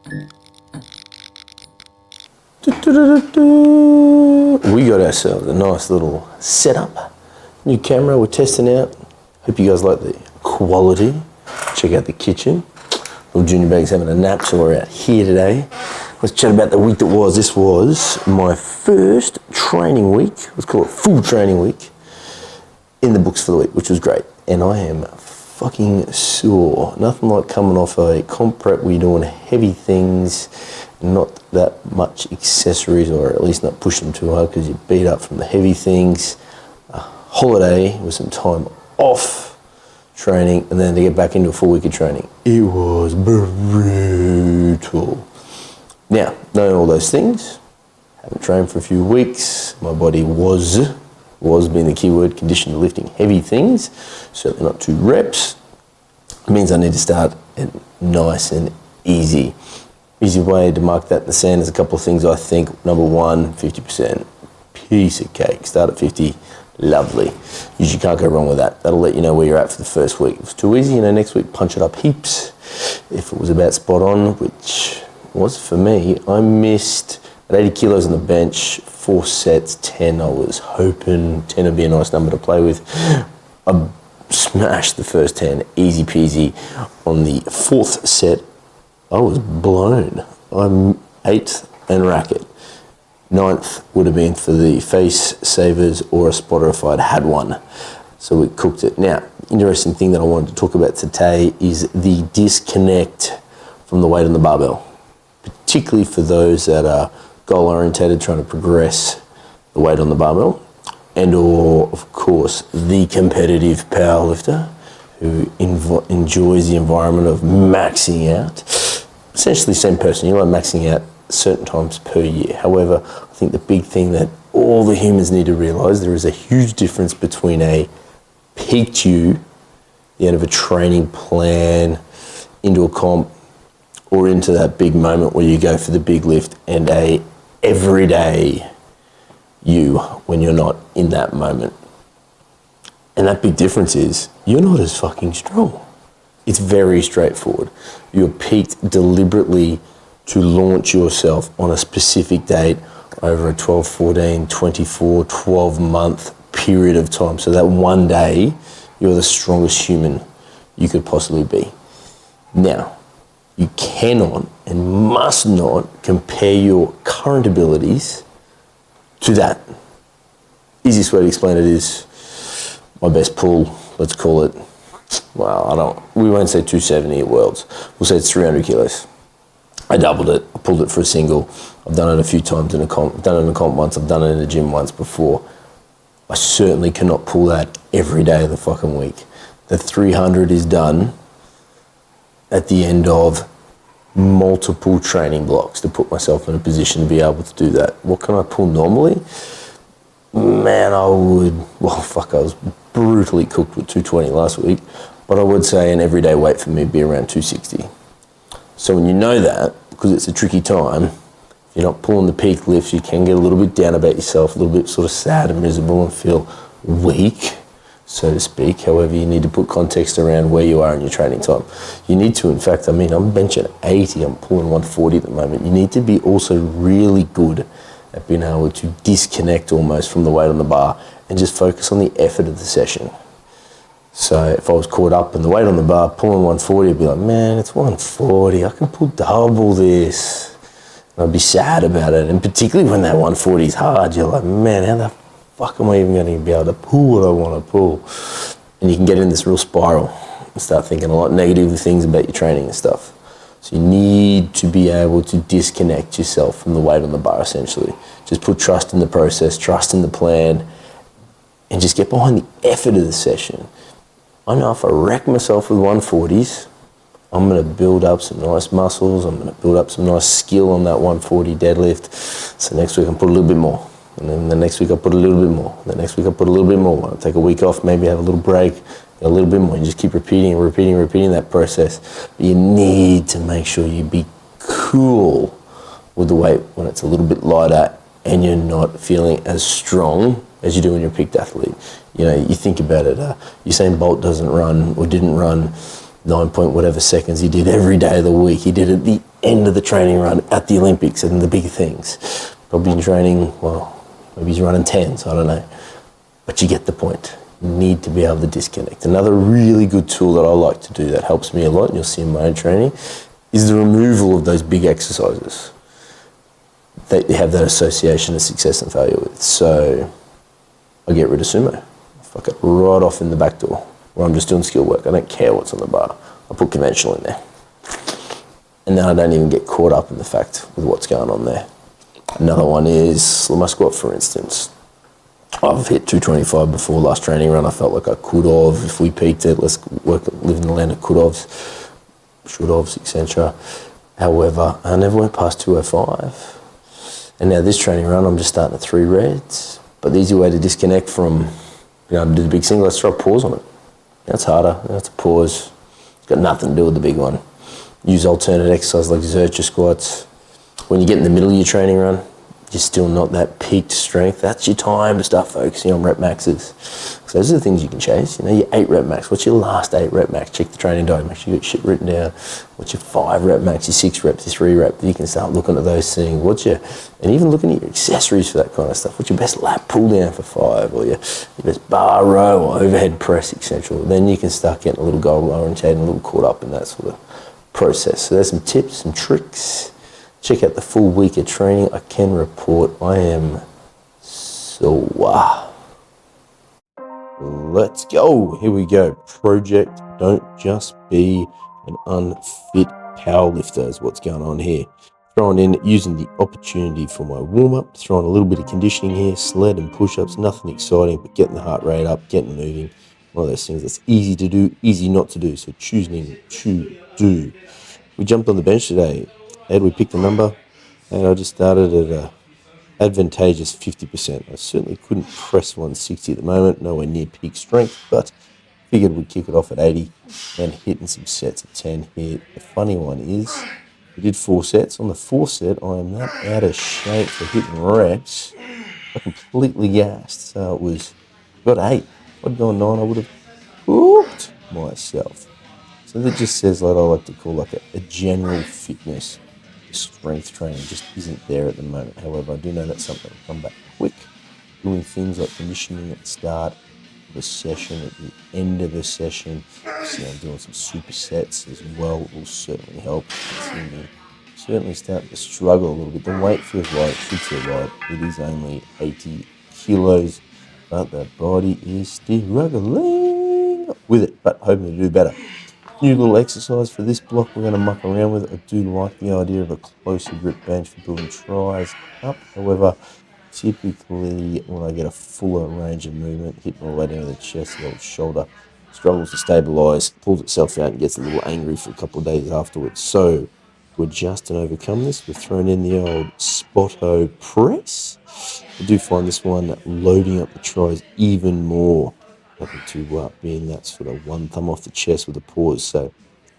We got ourselves a nice little setup. New camera we're testing out. Hope you guys like the quality. Check out the kitchen. Little Junior Bag's having a nap, so we're out here today. Let's chat about the week that was. This was my first training week. Let's call it full training week in the books for the week, which was great. And I am fucking sore. Nothing like coming off a comp prep where you're doing heavy things, not that much accessories, or at least not pushing them too hard because you beat up from the heavy things. A holiday with some time off training, and then to get back into a full week of training. It was brutal. Now, knowing all those things, haven't trained for a few weeks. My body was being the key word, conditioned to lifting heavy things, certainly not 2 reps. It means I need to start it nice and easy. Easy way to mark that in the sand is a couple of things I think. Number 1, 50%. Piece of cake. Start at 50. Lovely. Usually can't go wrong with that. That'll let you know where you're at for the first week. If it's too easy, next week punch it up heaps. If it was about spot on, which was for me, I missed at 80 kilos on the bench, 4 sets, 10. I was hoping 10 would be a nice number to play with. I smashed the first 10, easy peasy. On the 4th set, I was blown. I'm 8th and racket. 9th would have been for the face savers or a spotter if I'd had one. So we cooked it. Now, interesting thing that I wanted to talk about today is the disconnect from the weight on the barbell, particularly for those that are goal orientated, trying to progress the weight on the barbell, and or of course the competitive powerlifter who enjoys the environment of maxing out. Essentially same person, you like maxing out certain times per year. However, I think the big thing that all the humans need to realize, there is a huge difference between a peaked you, the end of a training plan, into a comp, or into that big moment where you go for the big lift, and a everyday you when you're not in that moment. And that big difference is you're not as fucking strong. It's very straightforward. You're peaked deliberately to launch yourself on a specific date over a 12, 14, 24, 12-month period of time. So that one day, you're the strongest human you could possibly be. Now, you cannot and must not compare your current abilities to that. Easiest way to explain it is my best pull, let's call it, well, we won't say 270 at Worlds. We'll say it's 300 kilos. I doubled it, I pulled it for a single. I've done it a few times in a comp. I've done it in a comp once, I've done it in the gym once before. I certainly cannot pull that every day of the fucking week. The 300 is done at the end of multiple training blocks to put myself in a position to be able to do that. What can I pull normally? Man, I was brutally cooked with 220 last week, but I would say an everyday weight for me would be around 260. So when you know that, because it's a tricky time, if you're not pulling the peak lifts, you can get a little bit down about yourself, a little bit sort of sad and miserable and feel weak, so to speak. However, you need to put context around where you are in your training time. You need to, in fact, I'm benching 80, I'm pulling 140 at the moment. You need to be also really good at being able to disconnect almost from the weight on the bar and just focus on the effort of the session. So if I was caught up in the weight on the bar, pulling 140, I'd be like, man, it's 140, I can pull double this. And I'd be sad about it. And particularly when that 140 is hard, you're like, man, how the fuck am I even going to be able to pull what I want to pull? And you can get in this real spiral and start thinking a lot of negative things about your training and stuff. So you need to be able to disconnect yourself from the weight on the bar, essentially. Just put trust in the process, trust in the plan, and just get behind the effort of the session. I know if I wreck myself with 140s, I'm going to build up some nice muscles, I'm going to build up some nice skill on that 140 deadlift. So next week I'll put a little bit more. And then the next week I'll put a little bit more. The next week I'll put a little bit more. I'll take a week off, maybe have a little break, a little bit more. You just keep repeating that process. But you need to make sure you be cool with the weight when it's a little bit lighter and you're not feeling as strong as you do when you're a peaked athlete. You know, you think about it, Usain Bolt didn't run 9 point whatever seconds. He did every day of the week. He did it at the end of the training run at the Olympics and the big things. Probably in training, well, maybe he's running 10s, I don't know. But you get the point. You need to be able to disconnect. Another really good tool that I like to do that helps me a lot, and you'll see in my own training, is the removal of those big exercises that you have that association of success and failure with. So I get rid of sumo. I fuck it right off in the back door where I'm just doing skill work. I don't care what's on the bar. I put conventional in there. And then I don't even get caught up in the fact with what's going on there. Another one is my squat, for instance. I've hit 225 before last training run. I felt like I could have. If we peaked it, let's live in the land of could haves, should haves, etc. However, I never went past 205. And now this training run, I'm just starting at 3 reds. But the easy way to disconnect from, to do the big single, let's try pause on it. That's harder. That's a pause. It's got nothing to do with the big one. Use alternate exercise like Zercher squats. When you get in the middle of your training run, you're still not that peaked strength. That's your time to start focusing on rep maxes. So those are the things you can chase. Your 8 rep max. What's your last 8 rep max? Check the training diary. Make sure you got shit written down. What's your 5 rep max? Your 6 reps? Your 3 rep? You can start looking at those things. And even looking at your accessories for that kind of stuff. What's your best lat pull down for 5, or your best bar row or overhead press, etc. Then you can start getting a little goal oriented and a little caught up in that sort of process. So there's some tips, some tricks. Check out the full week of training. I can report I am sore. Let's go. Here we go. Project Don't Just Be an Unfit Powerlifter is what's going on here. Throwing in, using the opportunity for my warm-up, throwing a little bit of conditioning here, sled and push-ups, nothing exciting, but getting the heart rate up, getting moving. One of those things that's easy to do, easy not to do, so choosing to do. We jumped on the bench today. Ed, we picked a number, and I just started at a advantageous 50%. I certainly couldn't press 160 at the moment, nowhere near peak strength, but figured we'd kick it off at 80 and hitting some sets at 10 here. The funny one is, we did 4 sets. On the 4th set, I am that out of shape for hitting reps. I completely gassed, so it was, got 8. If I'd gone 9, I would have cooked myself. So that just says, like I like to call a general fitness. Strength training just isn't there at the moment. However, I do know that's something to come back quick. Doing things like conditioning at the start of the session, at the end of the session. See, I'm doing some supersets as well will certainly help. See me certainly starting to struggle a little bit. The weight feels light, it should feel light. It is only 80 kilos, but the body is struggling with it, but hoping to do better. New little exercise for this block we're going to muck around with. I do like the idea of a closer grip bench for building tries up. However, typically when I get a fuller range of movement, hit my weight into the chest, the old shoulder struggles to stabilise, pulls itself out and gets a little angry for a couple of days afterwards. So to adjust and overcome this, we've thrown in the old Spotto press. I do find this one loading up the tries even more. Having to be in that sort of one thumb off the chest with a pause. So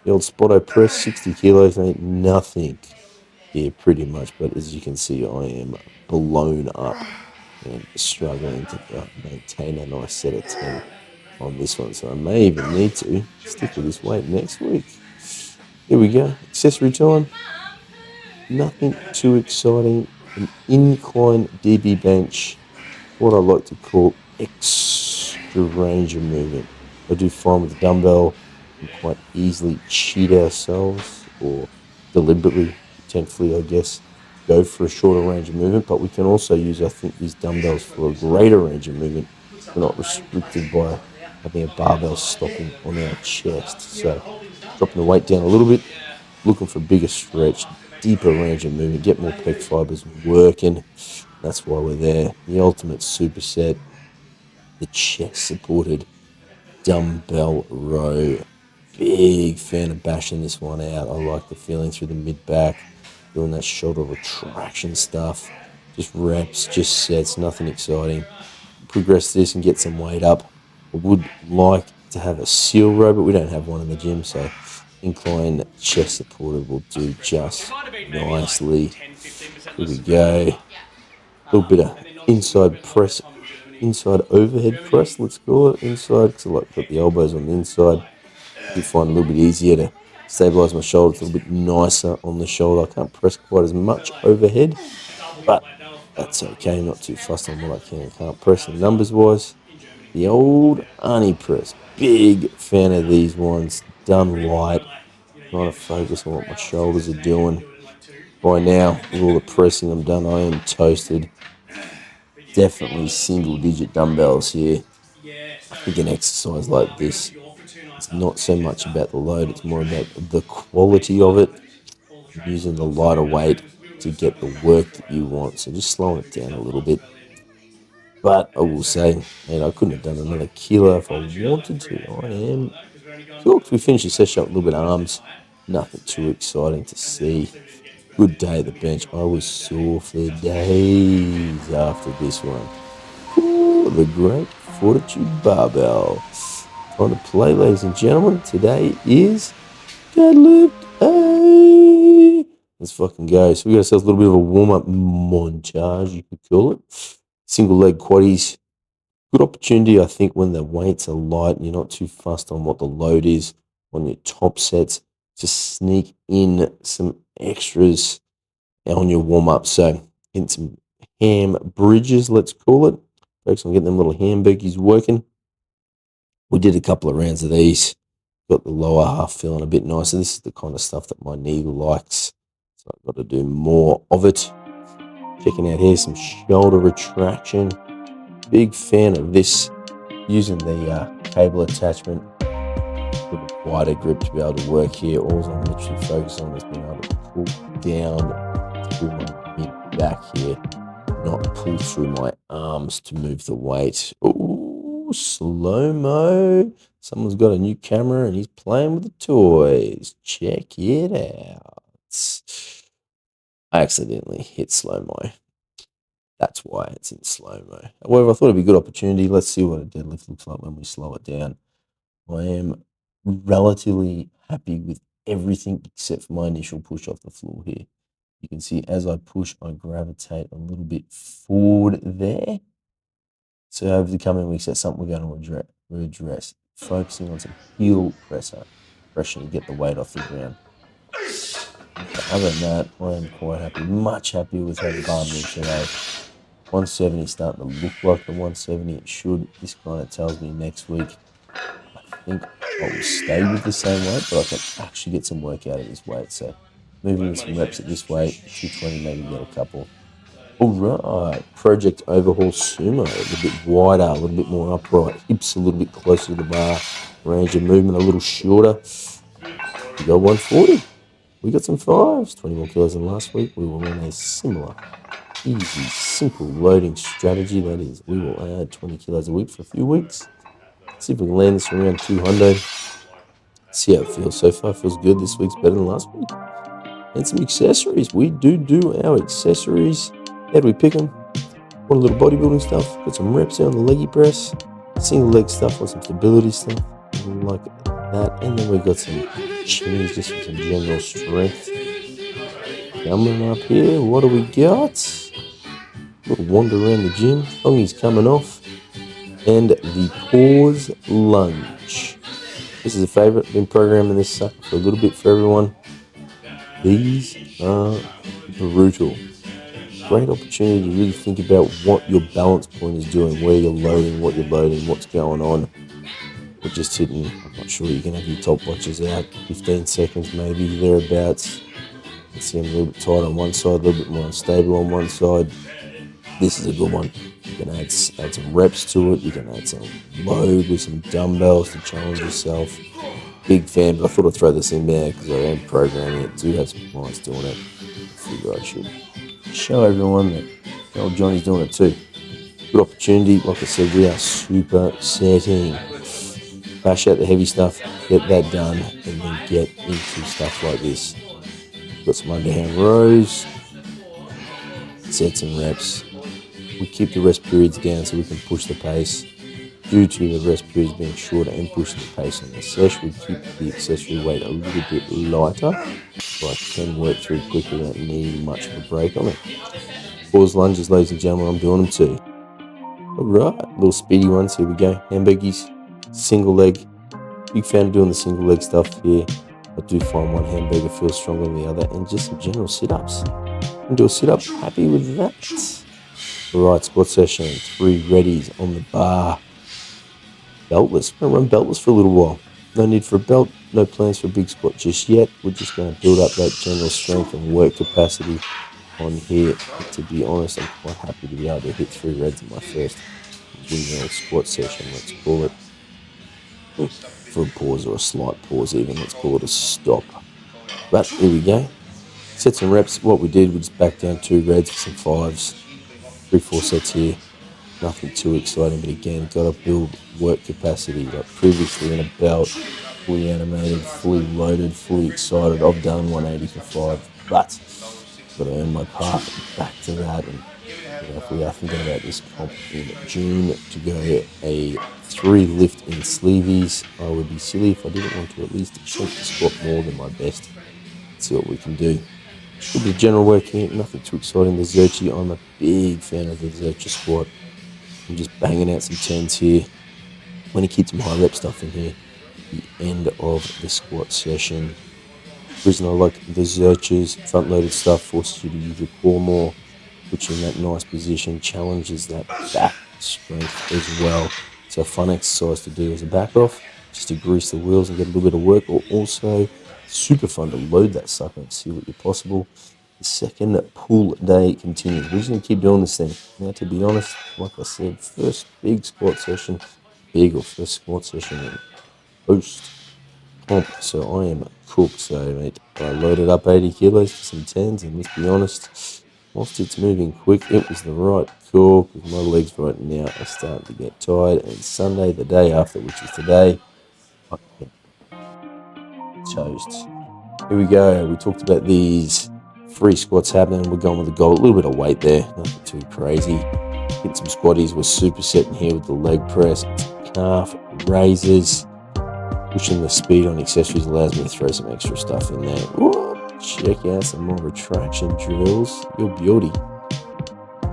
the old Spotto press, 60 kilos, ain't nothing here pretty much. But as you can see, I am blown up and struggling to maintain a nice set of 10 on this one. So I may even need to stick with this weight next week. Here we go. Accessory time. Nothing too exciting. An incline DB bench. What I like to call extra range of movement. I do find with the dumbbell, we can quite easily cheat ourselves or deliberately, potentially, I guess, go for a shorter range of movement, but we can also use, I think, these dumbbells for a greater range of movement. We're not restricted by having a barbell stopping on our chest. So dropping the weight down a little bit, looking for a bigger stretch, deeper range of movement, get more pec fibers working. That's why we're there. The ultimate superset, the chest supported dumbbell row. Big fan of bashing this one out. I like the feeling through the mid-back, doing that shoulder retraction stuff. Just reps, just sets, nothing exciting. Progress this and get some weight up. I would like to have a seal row, but we don't have one in the gym, so incline chest supported will do just nicely. Here we go. A little bit of inside press, inside overhead press, let's call it inside, because I like to put the elbows on the inside. You find it a little bit easier to stabilise my shoulders a little bit nicer on the shoulder. I can't press quite as much overhead, but that's okay. Not too fussed on what I can and can't press. And numbers wise, the old Arnie press. Big fan of these ones. Done light. Trying to focus on what my shoulders are doing. By now, with all the pressing I'm done, I am toasted. Definitely single digit dumbbells here. I think an exercise like this, it's not so much about the load, it's more about the quality of it, using the lighter weight to get the work that you want. So just slowing it down a little bit. But I will say, man, I couldn't have done another kilo if I wanted to. I am cooked. We finished the session up a little bit of arms. Nothing too exciting to see. Good day at the bench. I was sore for days after this one. Ooh, the great Fortitude Barbell. Time to play, ladies and gentlemen. Today is deadlift A. Let's fucking go. So we got ourselves a little bit of a warm-up montage, you could call it. Single leg quaddies. Good opportunity, I think, when the weights are light and you're not too fussed on what the load is on your top sets, to sneak in some extras on your warm-up. So getting some ham bridges, let's call it. Focus on getting them little hamburgies working. We did a couple of rounds of these. Got the lower half feeling a bit nicer. This is the kind of stuff that my knee likes. So I've got to do more of it. Checking out here, some shoulder retraction. Big fan of this. Using the cable attachment with a wider grip to be able to work here. All I'm literally focused on is being able to pull down through my mid back here, not pull through my arms to move the weight. Ooh, slow-mo. Someone's got a new camera and he's playing with the toys. Check it out. I accidentally hit slow-mo. That's why it's in slow-mo. However, I thought it'd be a good opportunity. Let's see what a deadlift looks like when we slow it down. I am relatively happy with everything except for my initial push off the floor here. You can see as I push, I gravitate a little bit forward there. So over the coming weeks, that's something we're going to address. Focusing on some heel pressure to get the weight off the ground. But other than that, I am quite happy, much happier with how the bar moves today. 170 is starting to look like the 170 it should. This kind of tells me next week I think I will stay with the same weight, but I can actually get some work out of this weight. So moving in some reps at this weight, 220, maybe get a couple. All right, Project Overhaul Sumo, a little bit wider, a little bit more upright, hips a little bit closer to the bar, range of movement a little shorter. We got 140. We got some fives, 20 more kilos than last week. We will run a similar, easy, simple loading strategy. That is, we will add 20 kilos a week for a few weeks. See if we can land this around 200. See how it feels so far. Feels good. This week's better than last week. And some accessories. We do our accessories. How do we pick them? Want a little bodybuilding stuff. Got some reps on the leggy press. Single leg stuff or some stability stuff. Like that. And then we've got some chimneys just for some general strength. Coming up here, what do we got? A little wander around the gym. Thongi's coming off. And the pause lunge. This is a favourite. Been programming this sucker for a little bit for everyone. These are brutal. Great opportunity to really think about what your balance point is doing, where you're loading, what you're loading, what's going on. We're just hitting, I'm not sure you can have your top watches out, 15 seconds maybe, thereabouts. You see I'm a little bit tight on one side, a little bit more unstable on one side. This is a good one. You can add some reps to it. You can add some load with some dumbbells to challenge yourself. Big fan, but I thought I'd throw this in there because I am programming it. Do have some clients doing it. I figure I should show everyone that old Johnny's doing it too. Good opportunity. Like I said, we are super setting. Bash out the heavy stuff, get that done, and then get into stuff like this. Got some underhand rows, sets and reps. We keep the rest periods down so we can push the pace. Due to the rest periods being shorter and pushing the pace on the sesh, we keep the accessory weight a little bit lighter, so I can work through quickly without needing much of a break on it. Pause lunges, ladies and gentlemen, I'm doing them too. Alright, little speedy ones, here we go. Hamburgies, single leg. Big fan of doing the single leg stuff here. I do find one hamburger feels stronger than the other, and just some general sit-ups. And do a sit-up, happy with that. Alright, squat session, 3 readies on the bar. Beltless, we're going to run beltless for a little while. No need for a belt, no plans for a big squat just yet. We're just going to build up that general strength and work capacity on here. And to be honest, I'm quite happy to be able to hit 3 reds in my first windmill squat session, let's call it. For a pause or a slight pause even, let's call it a stop. But here we go. Sets and reps, what we did, we just back down 2 reds for some 5s. 3-4 sets here. Nothing too exciting, but again, got to build work capacity. Like previously in a belt, fully animated, fully loaded, fully excited. I've done 180 for 5, but got to earn my path back to that. And if we are thinking about this comp in June to go a 3 lift in sleeveys, I would be silly if I didn't want to at least attempt to squat more than my best. Let's see what we can do. A bit of general work here, nothing too exciting. The Xerxes, I'm a big fan of the Xerxes squat. I'm just banging out some 10s here. I'm going to keep some high rep stuff in here at the end of the squat session. The reason I like the Xerxes, front loaded stuff, forces you to use your core more, puts you in that nice position, challenges that back strength as well. So a fun exercise to do as a back off, just to grease the wheels and get a little bit of work, or also super fun to load that sucker and see what you're possible. The second pull day continues. We're just going to keep doing this thing. Now, to be honest, like I said, first big squat session, first squat session in post comp. So I am cooked. So, mate, I loaded up 80 kilos for some 10s, and let's be honest, whilst it's moving quick, it was the right call because my legs right now are starting to get tired. And Sunday, the day after, which is today, I get toast. Here we go. We talked about these 3 squats happening. We're going with the goal. A little bit of weight there, nothing too crazy. Hit some squatties. We're super setting here with the leg press, calf raises. Pushing the speed on accessories allows me to throw some extra stuff in there. Whoa, check out some more retraction drills. Your beauty.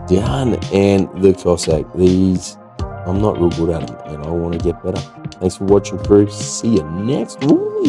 Done. And the Cossack. These, I'm not real good at them, and I want to get better. Thanks for watching, crew. See you next week.